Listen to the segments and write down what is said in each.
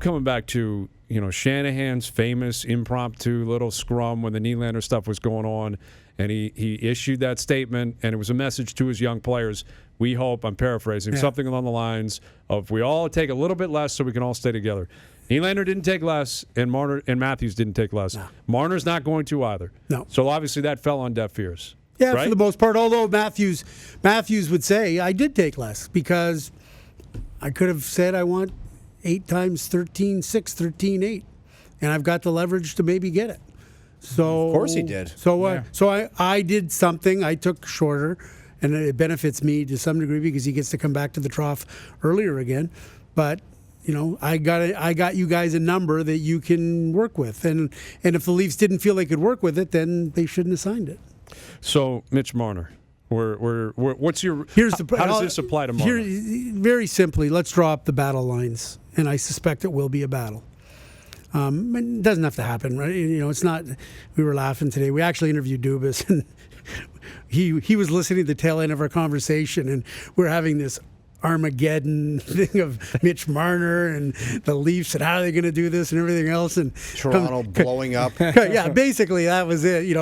coming back to, Shanahan's famous impromptu little scrum when the Nylander stuff was going on, and he issued that statement, and it was a message to his young players. We hope, I'm paraphrasing, something along the lines of, we all take a little bit less so we can all stay together. Nylander didn't take less, and Marner and Matthews didn't take less. No. Marner's not going to either. No. So obviously that fell on deaf ears. Yeah, right? For the most part, although Matthews would say, I did take less because I could have said I want 8 times 13.6, 13.8, and I've got the leverage to maybe get it. So of course he did. So I did something. I took shorter, and it benefits me to some degree because he gets to come back to the trough earlier again. But I got you guys a number that you can work with, and if the Leafs didn't feel they could work with it, then they shouldn't have signed it. So Mitch Marner, what's your? How does this apply to Marner? Very simply, let's draw up the battle lines, and I suspect it will be a battle. It doesn't have to happen, right? It's not. We were laughing today. We actually interviewed Dubas, and he was listening to the tail end of our conversation, and we're having this Armageddon thing of Mitch Marner and the Leafs and how are they going to do this and everything else, and Toronto blowing up. Yeah, basically that was it.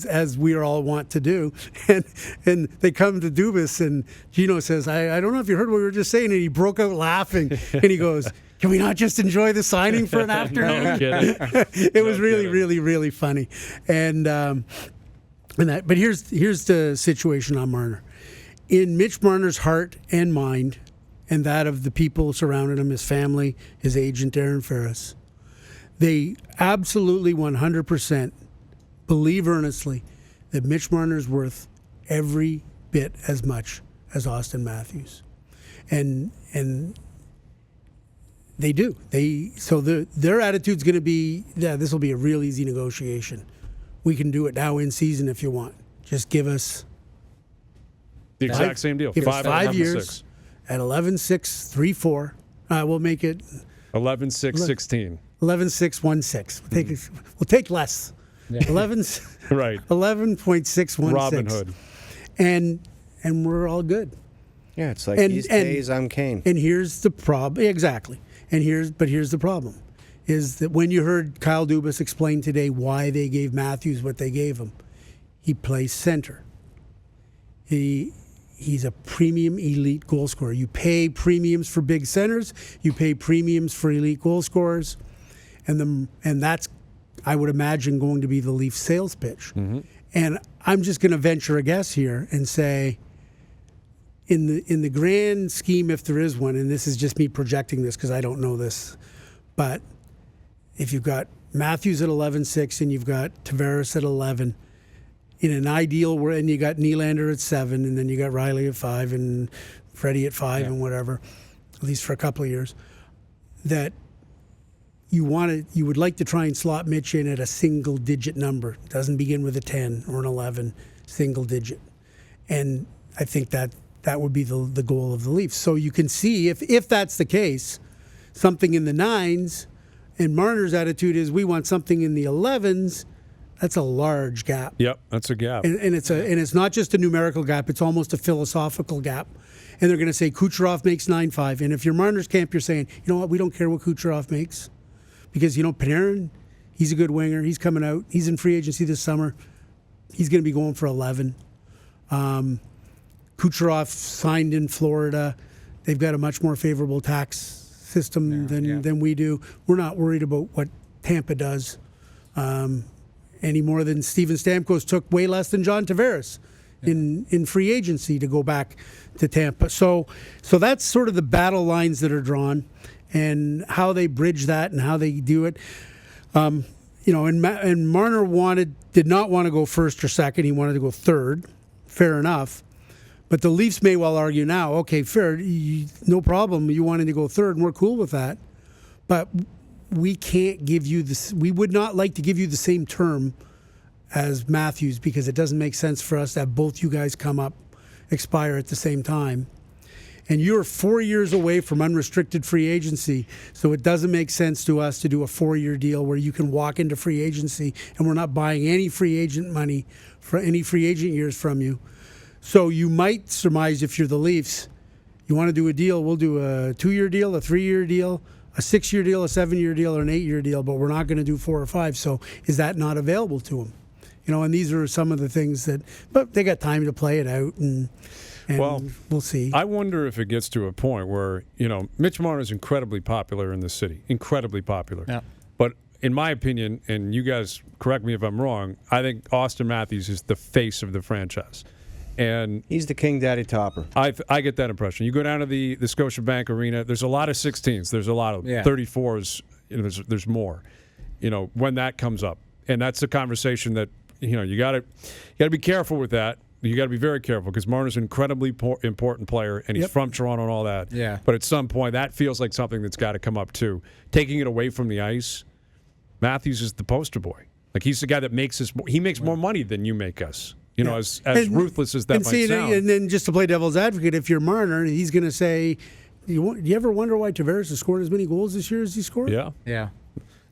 As we all want to do, and they come to Dubas, and Gino says, "I don't know if you heard what we were just saying," and he broke out laughing, and he goes, "Can we not just enjoy the signing for an afternoon?" No kidding. It was really, really, really funny, and that. But here's the situation on Marner. In Mitch Marner's heart and mind, and that of the people surrounding him, his family, his agent, Darren Ferris, they absolutely 100% believe earnestly that Mitch Marner's worth every bit as much as Auston Matthews. And they do. So their attitude's going to be, this will be a real easy negotiation. We can do it now in season if you want. Just give us the exact same deal. Give us 5 years 6. At 11.634. We'll make it 11.616. 11.616. We'll take less. Yeah. 11. Right. 11.616. Robin Hood. And we're all good. Yeah, it's like these days I'm Kane. And here's the problem. Exactly. Here's the problem. Is that when you heard Kyle Dubas explain today why they gave Matthews what they gave him, he plays center. He's a premium elite goal scorer. You pay premiums for big centers. You pay premiums for elite goal scorers, and that's, I would imagine, going to be the Leafs sales pitch. Mm-hmm. And I'm just going to venture a guess here and say, in the grand scheme, if there is one, and this is just me projecting this because I don't know this, but if you've got Matthews at 11.6 and you've got Tavares at 11. In an ideal world, and you got Nylander at 7, and then you got Riley at 5, and Freddie at 5, and whatever, at least for a couple of years, that you would like to try and slot Mitch in at a single-digit number. It doesn't begin with a 10 or an 11, single-digit. And I think that would be the goal of the Leafs. So you can see, if that's the case, something in the 9s, and Marner's attitude is we want something in the 11s. That's a large gap. Yep, that's a gap. And it's not just a numerical gap, it's almost a philosophical gap. And they're going to say Kucherov makes 9.5. And if you're Marner's camp, you're saying, you know what, we don't care what Kucherov makes. Because, Panarin, he's a good winger. He's coming out. He's in free agency this summer. He's going to be going for 11. Kucherov signed in Florida. They've got a much more favorable tax system than we do. We're not worried about what Tampa does. Any more than Steven Stamkos took way less than John Tavares in free agency to go back to Tampa. So that's sort of the battle lines that are drawn and how they bridge that and how they do it. And Marner did not want to go first or second. He wanted to go third. Fair enough. But the Leafs may well argue now, okay, fair, no problem. You wanted to go third, and we're cool with that. But we can't give you this. We would not like to give you the same term as Matthews because it doesn't make sense for us to have both you guys expire at the same time. And you're 4 years away from unrestricted free agency, so it doesn't make sense to us to do a 4-year deal where you can walk into free agency and we're not buying any free agent money for any free agent years from you. So you might surmise if you're the Leafs, you want to do a deal, we'll do a 2-year deal, a 3-year deal, a 6-year deal, a 7-year deal, or an 8-year deal, but we're not going to do 4 or 5. So is that not available to him? And these are some of the things that, but they got time to play it out, and well, we'll see. I wonder if it gets to a point where, Mitch Marner is incredibly popular in the city, incredibly popular. Yeah. But in my opinion, and you guys correct me if I'm wrong, I think Auston Matthews is the face of the franchise. And He's the king daddy topper. I get that impression. You go down to the Scotiabank Arena, there's a lot of 16s. There's a lot of 34s. There's more, when that comes up. And that's a conversation that, you got to be careful with that. You got to be very careful because Marner's an incredibly important player, and he's from Toronto and all that. Yeah. But at some point, that feels like something that's got to come up too. Taking it away from the ice, Matthews is the poster boy. Like, he's the guy that makes us. He makes more money than you make us. As ruthless as that might sound. And then just to play devil's advocate, if you're Marner, he's going to say, "Do you ever wonder why Tavares has scored as many goals this year as he scored?" Yeah. Yeah.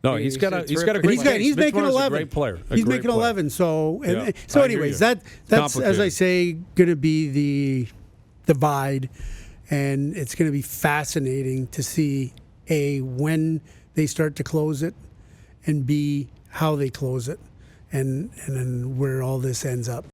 No, he's got a great. He's making 11. A great player. He's making 11. So anyways, that's as I say, going to be the divide, and it's going to be fascinating to see when they start to close it, and B, how they close it, and then where all this ends up.